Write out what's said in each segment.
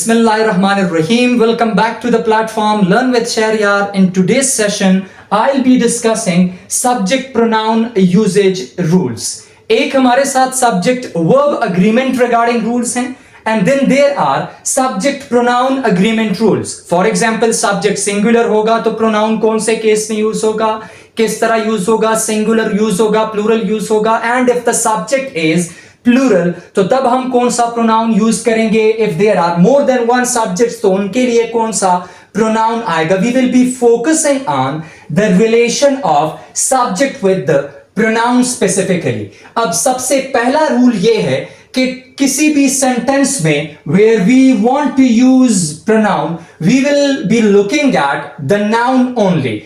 Bismillahirrahmanirrahim. Welcome back to the platform Learn with Shahriyar. In today's session, I'll be discussing subject pronoun usage rules. एक हमारे साथ subject verb agreement regarding rules हैं, and then there are subject pronoun agreement rules. For example, subject singular होगा तो pronoun कौन से case में use होगा, किस तरह यूज होगा, singular यूज होगा, plural यूज होगा, and if the subject is plural तो तब हम कौन सा प्रोनाउन यूज करेंगे. If there are more than one subjects तो उनके लिए कौन सा प्रोनाउन आएगा. We will be focusing on the relation of subject with the pronoun specifically. अब सबसे पहला रूल ये है कि किसी भी सेंटेंस में where we want to use pronoun we will be looking at the noun only.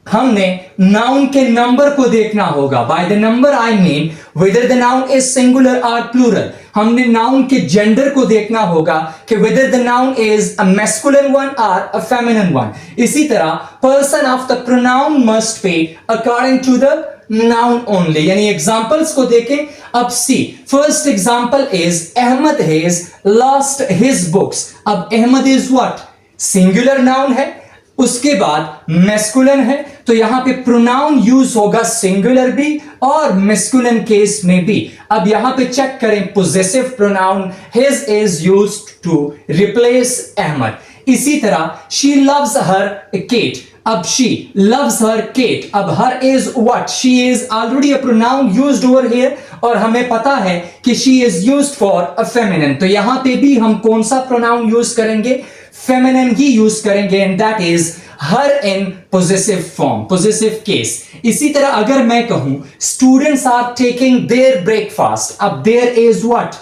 हमने नाउन के नंबर को देखना होगा. By the number I mean whether the noun is singular और प्लूरल. हमने नाउन के जेंडर को देखना होगा कि whether the noun is a masculine one और अ फेमिनिन वन. इसी तरह person of the pronoun must be according to the noun only. यानी एग्जांपल्स को देखें. अब see first example is Ahmad has lost his books. अब Ahmad is what, singular noun है, उसके बाद मैस्कुलिन है, तो यहां पे प्रोनाउन यूज होगा सिंगुलर भी और मैस्कुलिन केस में भी. अब यहां पे चेक करें possessive pronoun his is used to replace Ahmad. इसी तरह शी लव्स हर केट. अब शी लव्स हर केट. अब her is what, she is already a pronoun used over here और हमें पता है कि she is used for a feminine. तो यहां पे भी हम कौन सा प्रोनाउन यूज करेंगे, फेमिनिन ही यूज करेंगे, and that is her in possessive form, possessive case. इसी तरह अगर मैं कहूं students are taking their breakfast. अब there is what,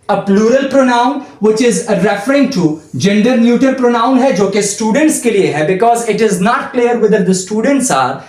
a plural pronoun which is referring to gender neutral pronoun है जो कि स्टूडेंट्स के लिए है, because it is not clear whether the students are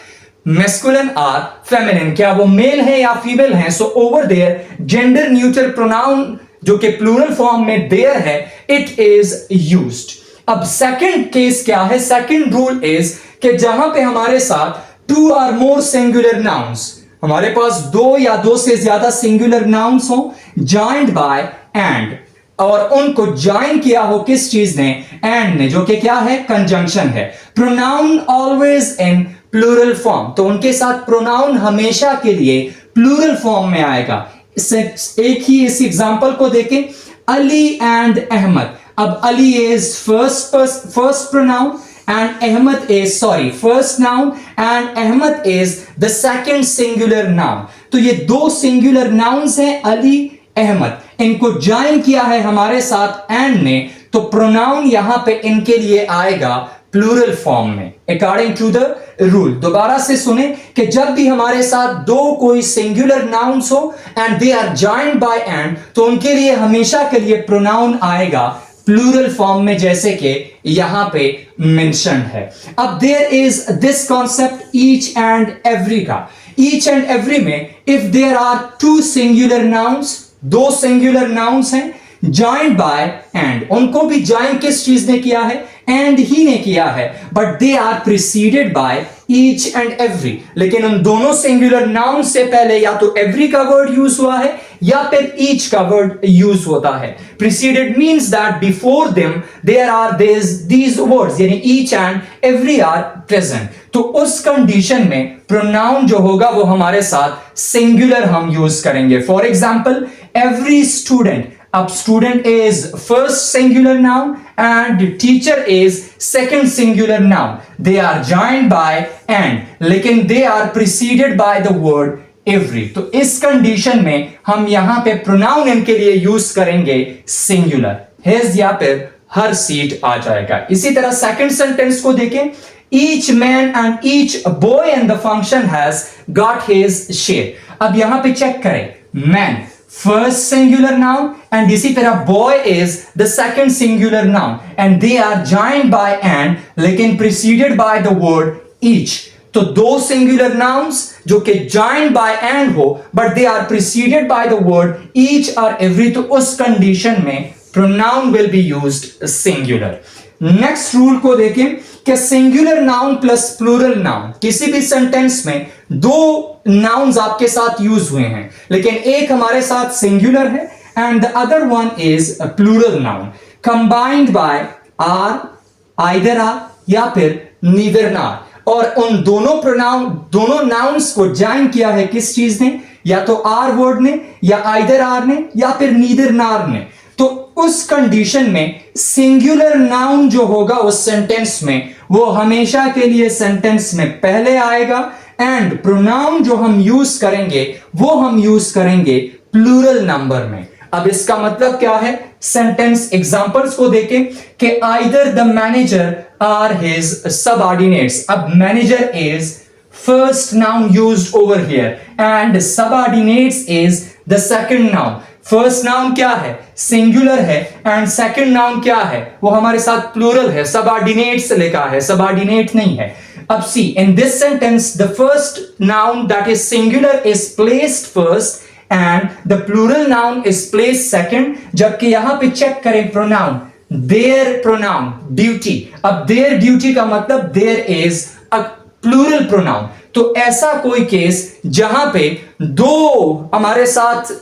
masculine और फेमिनिन, क्या वो मेल है या फीमेल है. So over there gender neutral pronoun जो कि प्लूरल फॉर्म में देयर है, इट इज यूज्ड. अब सेकंड केस क्या है, सेकंड रूल इज कि जहां पे हमारे साथ टू और मोर सिंगुलर नाउन्स, हमारे पास दो या दो से ज्यादा सिंगुलर नाउन्स हो जॉइंड बाय एंड, और उनको ज्वाइन किया हो किस चीज ने, एंड ने, जो कि क्या है, कंजंक्शन है. Pronoun always in plural form, तो उनके साथ प्रोनाउन हमेशा के लिए प्लूरल फॉर्म में आएगा. एक ही इस एग्जांपल को देखें, अली एंड अहमद. अब Ali is first pronoun and Ahmed is first noun and Ahmed is the second singular noun. तो ये दो सिंगुलर नाउन्स हैं, अली अहमद. इनको ज्वाइन किया है हमारे साथ एंड ने, तो प्रोनाउन यहां पे इनके लिए आएगा प्लूरल फॉर्म में अकॉर्डिंग टू द रूल. दोबारा से सुने कि जब भी हमारे साथ दो कोई सिंगुलर नाउन्स हो and they are joined by and, तो उनके लिए हमेशा के लिए प्रोनाउन आएगा प्लूरल फॉर्म में, जैसे कि यहां पे मेंशन है. अब there is this concept each and every का. ईच एंड एवरी में if there are two singular nouns, दो सिंगुलर नाउन्स हैं ज्वाइंड बाय एंड, उनको भी ज्वाइन किस चीज ने किया है, एंड ही ने किया है, but they are preceded by each and every. लेकिन उन दोनों सिंगुलर नाउन से पहले या तो एवरी का वर्ड यूज हुआ है या फिर ईच का वर्ड यूज होता है. Preceded means that before them there are these words, यानी each and every are present. तो उस कंडीशन में प्रोनाउन जो होगा वो हमारे साथ सिंगुलर हम यूज करेंगे. For example every student. अब student is first singular noun and teacher is second singular noun. They are joined by and, लेकिन they are preceded by the word every. तो इस कंडीशन में हम यहां पे प्रोनाउन इनके लिए यूज करेंगे सिंगुलर. हिज या फिर हर सीट आ जाएगा. इसी तरह सेकंड सेंटेंस को देखें, each man and each boy in the function has got his share. अब यहां पे चेक करें, man first singular noun and इसी तरह boy is the second singular noun and they are joined by and लेकिन preceded by the word each. तो दो singular nouns जो कि joined by and हो but they are preceded by the word each or every, तो उस condition में pronoun will be used singular. Next rule को देखें कि singular noun plus plural noun, किसी भी सेंटेंस में दो नाउन्स आपके साथ यूज हुए हैं, लेकिन एक हमारे साथ सिंगुलर है and the other one is plural noun. Combined by or, either or या फिर नीदर नार। और उन दोनों नाउन्स को ज्वाइन किया है किस चीज ने, या तो आर वर्ड ने, या आइदर आर ने, या फिर नीदर नार ने। तो उस कंडीशन में सिंगुलर नाउन जो होगा उस सेंटेंस में, वो हमेशा के लिए सेंटेंस में पहले आएगा। एंड प्रोनाउन जो हम यूज करेंगे वो हम यूज करेंगे प्लूरल नंबर में। अब इसका मतलब क्या है, सेंटेंस एग्जांपल्स को देखें कि either the manager or his subordinates. अब manager is first noun used over here and subordinates is the second noun. First noun क्या है, सिंगुलर है, एंड सेकंड नाउन क्या है, वो हमारे साथ प्लूरल है, सबऑर्डिनेट्स लिखा है, सबऑर्डिनेट नहीं है। अब see, in this sentence the first noun that is singular is placed first and the plural noun is placed second. जबकि यहां पे चेक करें प्रोनाउन, देयर प्रोनाउन ड्यूटी। अब देयर ड्यूटी का मतलब their is a plural pronoun. तो ऐसा कोई केस जहां पे दो हमारे साथ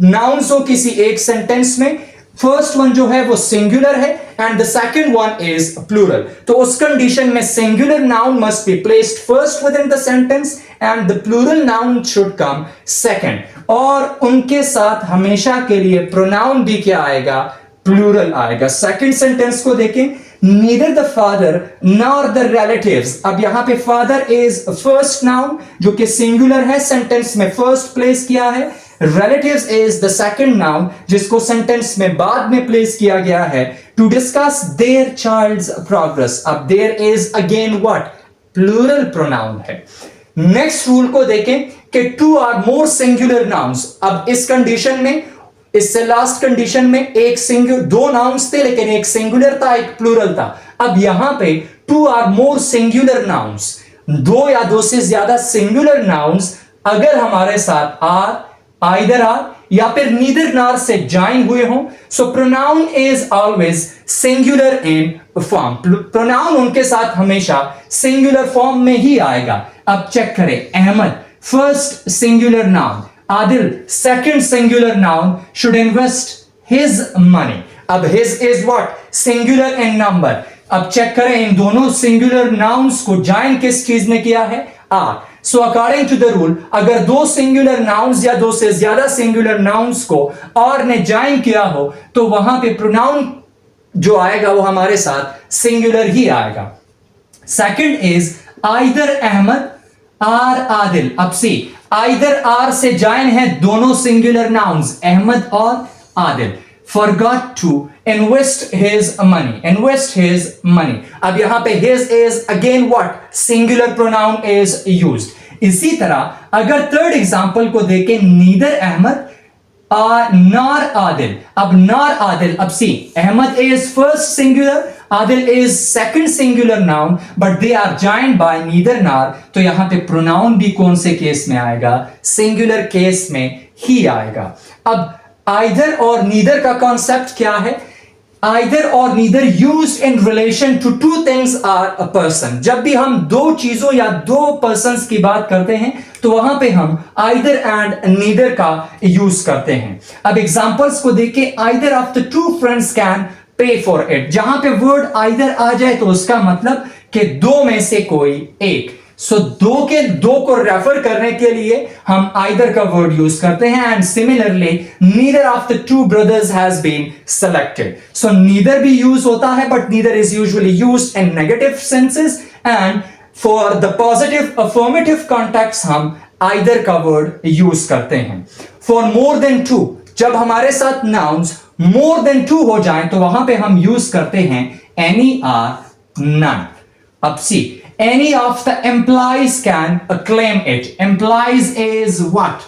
नाउन्स हो किसी एक सेंटेंस में, फर्स्ट वन जो है वो सिंगुलर है and the second one is plural, तो उस कंडीशन में singular noun must be placed first within the sentence and the plural noun should come second. और उनके साथ हमेशा के लिए प्रोनाउन भी क्या आएगा, प्लूरल आएगा। सेकंड सेंटेंस को देखें, neither the father nor the relatives। अब यहां पे father is first noun जो कि सिंगुलर है, सेंटेंस में फर्स्ट प्लेस किया है। relatives is the second noun जिसको सेंटेंस में बाद में प्लेस किया गया है। to discuss their child's progress। अब there is again what, plural pronoun है। नेक्स्ट रूल को देखें कि two or more singular nouns। अब इस कंडीशन में, इससे लास्ट कंडीशन में एक सिंगुलर, दो नाउन्स थे लेकिन एक सिंगुलर था एक प्लूरल था। अब यहां पे two or more singular nouns, दो या दो से ज्यादा सिंगुलर नाउन्स अगर हमारे साथ आर, आइदर आर या फिर नीदर नार से ज्वाइन हुए हों, so pronoun is always singular in form. Pronoun उनके साथ हमेशा सिंगुलर फॉर्म में ही आएगा। अब चेक करें, Ahmed first singular noun, Adil second singular noun should invest his money। अब his is what, singular in number। अब चेक करें इन दोनों सिंगुलर नाउन्स को ज्वाइन किस चीज ने किया है, or. So according to the rule, अगर दो सिंगुलर नाउन्स या दो से ज्यादा सिंगुलर नाउन्स को और ने ज्वाइन किया हो तो वहां पे प्रोनाउन जो आएगा वो हमारे साथ सिंगुलर ही आएगा। Second is either Ahmed or Adil. अब सी, आइदर आर से ज्वाइन है दोनों सिंगुलर नाउन्स अहमद और Adil. forgot to invest his money, invest his money। अब यहां पे his is again what, singular pronoun is used। इसी तरह अगर थर्ड एग्जांपल को देखें, नीदर अहमद नार आदिल। अब नार आदिल, अब see, Ahmad is first singular, Adil is second singular noun, but they are joined by neither nor. तो यहां पे प्रोनाउन भी कौन से केस में आएगा, सिंगुलर केस में ही आएगा। अब आइदर और नीदर का कॉन्सेप्ट क्या है, आइदर और neither used in relation to two things or a person. जब भी हम दो चीजों या दो पर्संस की बात करते हैं तो वहां पे हम आइदर एंड नीदर का यूज करते हैं। अब एग्जांपल्स को देखिए, either of the to friends can pay for it. जहां पे वर्ड आइदर आ जाए तो उसका मतलब कि दो में से कोई एक। सो दो को रेफर करने के लिए हम आइदर का वर्ड यूज करते हैं। And similarly neither of the two brothers has been selected. So neither भी यूज होता है but neither is usually used in negative senses, and for the positive affirmative contexts हम आइदर का word use करते हैं। For more than to, जब हमारे साथ नाउन्स मोर देन टू हो जाएं तो वहां पे हम यूज करते हैं एनी आर नन। अब सी, any of the employees can claim it। employees is what,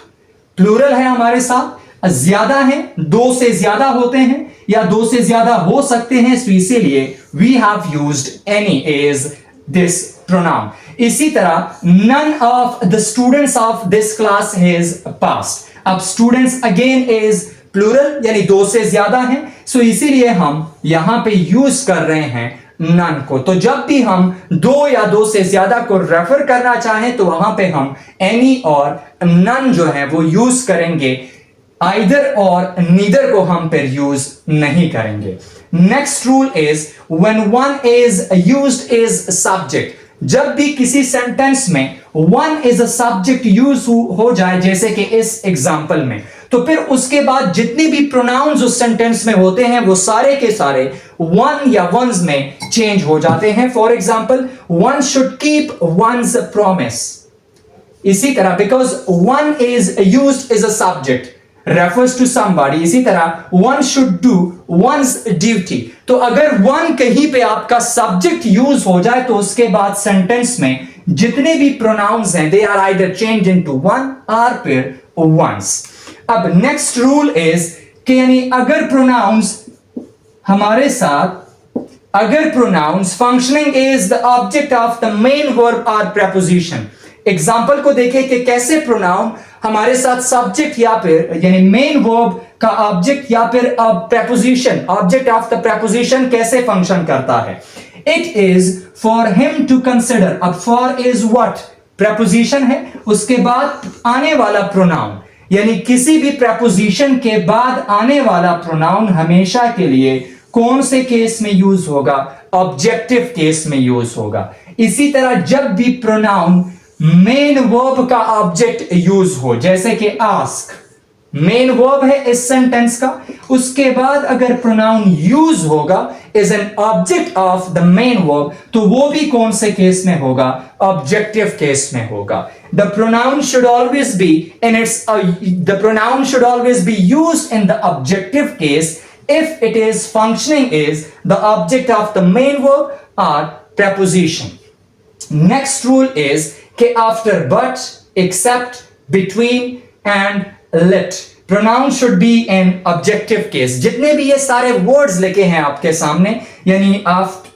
plural है हमारे साथ, ज्यादा है, दो से ज्यादा होते हैं या दो से ज्यादा हो सकते हैं, so इसीलिए we have used any is this pronoun। इसी तरह none of the students of this class has passed। अब students again is plural यानी दो से ज्यादा है, so इसीलिए हम यहां पे यूज कर रहे हैं नन को। तो जब भी हम दो या दो से ज्यादा को रेफर करना चाहें तो वहां पे हम एनी और नन जो है वो यूज करेंगे, आइदर और नीदर को हम फिर यूज नहीं करेंगे। Next rule is when one is used is subject, जब भी किसी सेंटेंस में one is a subject use हो जाए, जैसे कि इस एग्जांपल में, तो फिर उसके बाद जितने भी प्रोनाउंस उस सेंटेंस में होते हैं वो सारे के सारे वन या वंस में चेंज हो जाते हैं. For example, one should keep once promise. इसी तरह because one is used is a subject refers to somebody, इसी तरह one should do one's duty. तो अगर one कहीं पे आपका सब्जेक्ट यूज हो जाए तो उसके बाद सेंटेंस में जितने भी प्रोनाउंस हैं they are either changed into one or फिर once. अब नेक्स्ट रूल इज कि यानी अगर प्रोनाउंस हमारे साथ, अगर pronouns functioning is the object of the main verb और प्रेपोजिशन. एग्जाम्पल को देखें कि कैसे प्रोनाउन हमारे साथ सब्जेक्ट या फिर यानी मेन वर्ब का ऑब्जेक्ट या फिर preposition, object of the preposition कैसे फंक्शन करता है. It is for him to consider. अब फॉर इज व्हाट, प्रेपोजिशन है, उसके बाद आने वाला प्रोनाउन, यानी किसी भी प्रेपोजिशन के बाद आने वाला प्रोनाउन हमेशा के लिए कौन से केस में यूज होगा, ऑब्जेक्टिव केस में यूज होगा. इसी तरह जब भी प्रोनाउन मेन वर्ब का ऑब्जेक्ट यूज हो, जैसे कि आस्क मेन वर्ब है इस सेंटेंस का, उसके बाद अगर प्रोनाउन यूज होगा is an object of the main verb, तो वो भी कौन से केस में होगा, ऑब्जेक्टिव केस में होगा. The pronoun should always be in its the pronoun should always be used in the objective case if it is functioning is the object of the main verb or preposition. Next rule is कि after but, except, between and let, pronoun should be in objective case. जितने भी ये सारे words लिखे हैं आपके सामने, यानी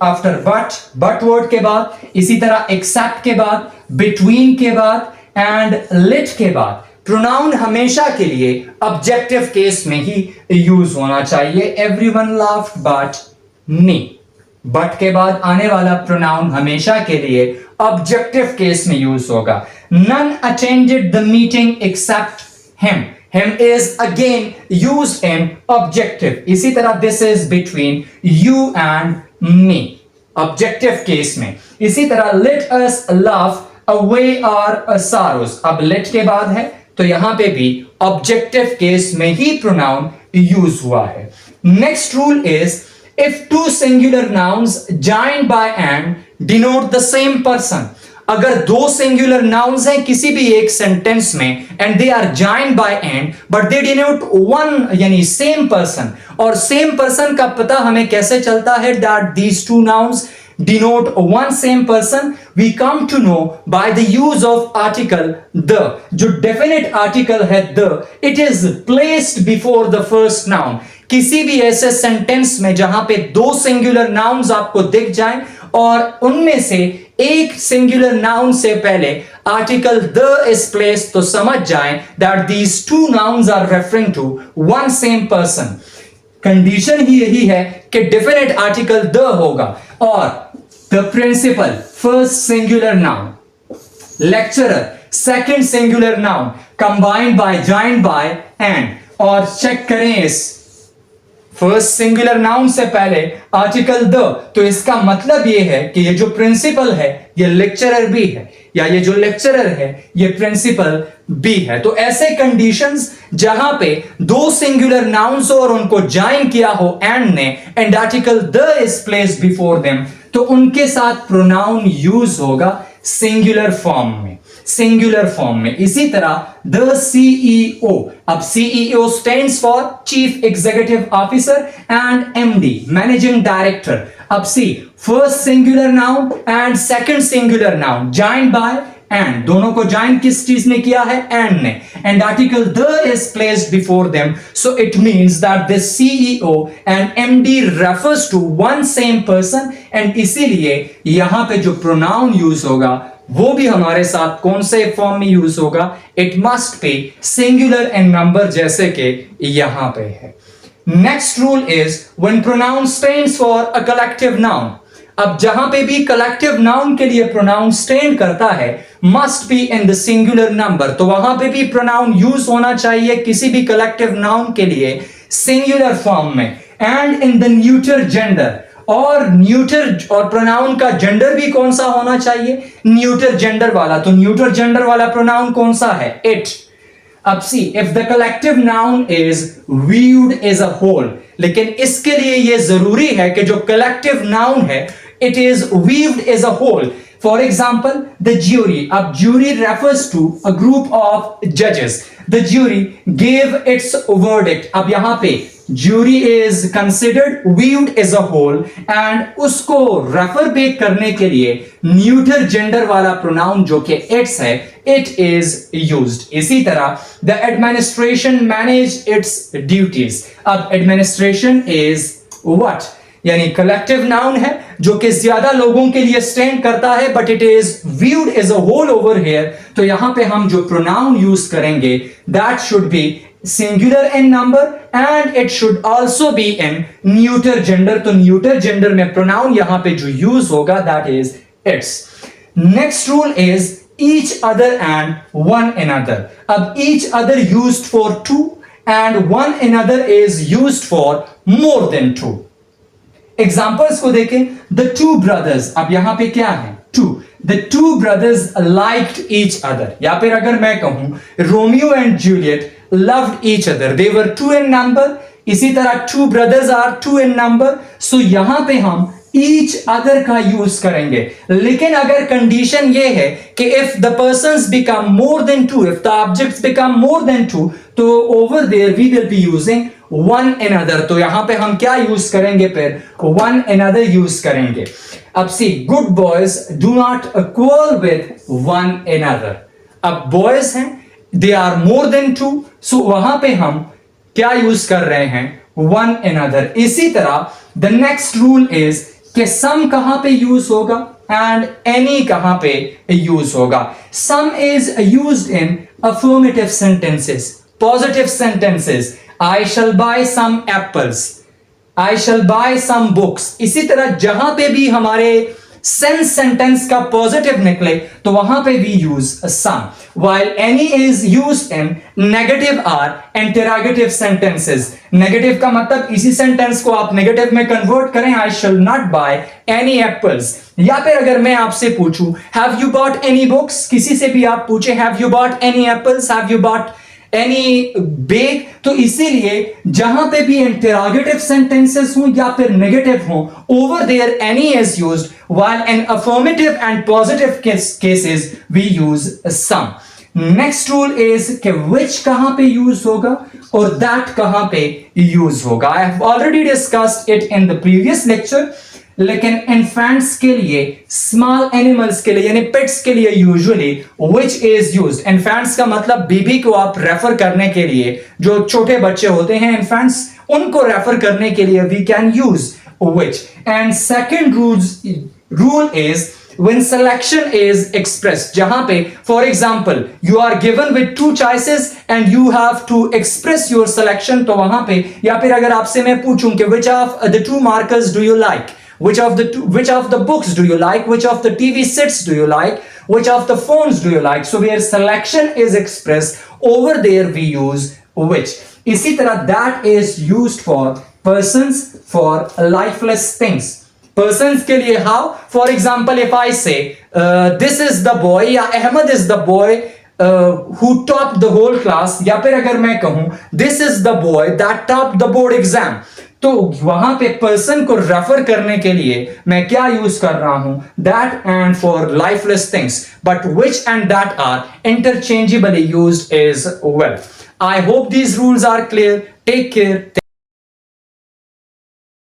after but word के बाद, इसी तरह except के बाद, between के बाद and let के बाद, प्रोनाउन हमेशा के लिए ऑब्जेक्टिव केस में ही यूज होना चाहिए. Everyone laughed but me, but के बाद आने वाला प्रोनाउन हमेशा के लिए ऑब्जेक्टिव केस में यूज होगा. None attended the meeting except him, him is again used in objective. इसी तरह this is between you and me, objective case में. इसी तरह let us laugh away our sorrows, अब लेट के बाद है तो यहां पे भी ऑब्जेक्टिव केस में ही प्रोनाउन यूज हुआ है. Next rule is if two singular nouns joined by and denote the same person. अगर दो सिंगुलर नाउन्स हैं किसी भी एक सेंटेंस में and they are joined by and but they denote one यानी सेम पर्सन, और सेम पर्सन का पता हमें कैसे चलता है, that these two nouns denote one same person, we come to know by the use of article the. जो definite article है the, it is placed before the first noun. किसी भी ऐसे सेंटेंस में जहां पे दो सिंगुलर नाउन्स आपको दिख जाएं और उनमें से एक सिंगुलर नाउन से पहले आर्टिकल the is placed, तो समझ जाएं that these two nouns are referring to one same person. Condition ही यही है कि डेफिनेट आर्टिकल द होगा और the principal first singular noun, lecturer second singular noun, combined by, joined by and. और चेक करें इस फर्स्ट सिंगुलर नाउन से पहले आर्टिकल द, तो इसका मतलब ये है कि ये जो प्रिंसिपल है ये लेक्चरर भी है, या ये जो लेक्चरर है ये प्रिंसिपल भी है. तो ऐसे कंडीशंस जहां पे दो सिंगुलर नाउन्स और उनको ज्वाइन किया हो एंड ने and article the is placed before them, तो उनके साथ प्रोनाउन यूज होगा सिंगुलर फॉर्म में, सिंगुलर फॉर्म में. इसी तरह द सीईओ, अब CEO stands for chief executive officer and MD managing director. अब see first singular noun and second singular noun joined by and, दोनों को ज्वाइन किस चीज ने किया है, एंड ने, and article the is placed before them, so it means that this CEO and MD refers to one same person. And इसीलिए यहां पे जो प्रोनाउन यूज होगा वो भी हमारे साथ कौन से फॉर्म में यूज होगा, it must be singular and number, जैसे कि यहां पे है. Next rule is when pronoun stands for a collective noun. अब जहां पे भी कलेक्टिव नाउन के लिए प्रोनाउन स्टैंड करता है must be in the singular number, तो वहां पे भी प्रोनाउन यूज होना चाहिए किसी भी कलेक्टिव नाउन के लिए सिंगुलर फॉर्म में. And in the neuter gender, और न्यूटर और प्रोनाउन का जेंडर भी कौन सा होना चाहिए, न्यूटर जेंडर वाला। तो न्यूटर जेंडर वाला प्रोनाउन कौन सा है, इट। अब see, if the collective noun is viewed as a whole, लेकिन इसके लिए यह जरूरी है कि जो कलेक्टिव नाउन है it is viewed as a whole. For example the jury, अब jury refers to a group of जजेस, the jury gave its verdict. अब यहां पे jury is considered viewed as a whole and उसको refer back करने के लिए neuter gender वाला प्रोनाउन जो कि इट्स है, इट इज यूज्ड। इसी तरह the administration manage it's duties, अब एडमिनिस्ट्रेशन इज व्हाट, यानी कलेक्टिव नाउन है जो कि ज्यादा लोगों के लिए स्टैंड करता है, but it is viewed as a whole over here. तो यहां पे हम जो प्रोनाउन यूज करेंगे that should be singular in number and it should also be in neuter gender. तो न्यूटर जेंडर में प्रोनाउन यहां पे जो यूज होगा that is its. Next rule is each other and one another. अब each other used for two and one another is used for more than to. Examples को देखें, the two brothers, अब यहां पे क्या है, two, the two brothers liked each other, या फिर अगर मैं कहूं Romeo and Juliet loved each other, they were two in number. इसी तरह two brothers are two in number, so यहां पे हम ईच अदर का यूज करेंगे। लेकिन अगर कंडीशन ये है कि if the persons become more than two, if the objects become more than two, तो over there we will be using one another. तो यहां पे हम क्या यूज करेंगे, फिर वन अनदर यूज करेंगे। अब see, good boys do not quarrel with one another. अब बॉयज हैं, they are more than two, so वहां पे हम क्या यूज कर रहे हैं, वन अनदर। इसी तरह द नेक्स्ट रूल इज कि सम कहां पे यूज होगा एंड एनी कहां पे यूज होगा। सम is used in affirmative sentences, positive sentences, I shall buy some apples, I shall buy some books। इसी तरह जहां पे भी हमारे सेंस सेंटेंस का पॉजिटिव निकले तो वहां पे भी use some, while any is used in negative or interrogative sentences। Negative का मतलब इसी सेंटेंस को आप नेगेटिव में कन्वर्ट करें, I shall not buy any apples। या फिर अगर मैं आपसे पूछूं have you bought any books, किसी से भी आप पूछे have you bought any apples, have you bought any bag, तो इसीलिए जहां पे भी इंटरोगेटिव सेंटेंसेस हो या फिर नेगेटिव हो, over there any is used, while in affirmative and positive cases we use some. Next rule is कि विच कहां पे यूज होगा और दैट कहां पे यूज होगा। I have already discussed it in the previous lecture, लेकिन इन्फेंट्स के लिए, स्मॉल एनिमल्स के लिए यानी पेट्स के लिए usually which is used. Infants का मतलब बेबी को आप रेफर करने के लिए, जो छोटे बच्चे होते हैं इन्फेंट्स, उनको रेफर करने के लिए we can use which. And second rule is when selection is expressed, जहां पे for example you are given with two choices and you have to express your selection, तो वहां पे, या फिर अगर आपसे मैं पूछूं कि which of the two markers do you like, which of the books do you like, which of the TV sets do you like, which of the phones do you like, so where selection is expressed, over there we use which। इसी तरह that is used for persons, for lifeless things। Persons के लिए how, for example if I say this is the boy या Ahmed is the boy who top the whole class, या फिर अगर मैं कहूं this is the boy that top the board exam, तो वहां पे पर्सन को रेफर करने के लिए मैं क्या यूज कर रहा हूं, that and for lifeless things, but which and that are interchangeably used as well. I hope these rules are clear. Take care.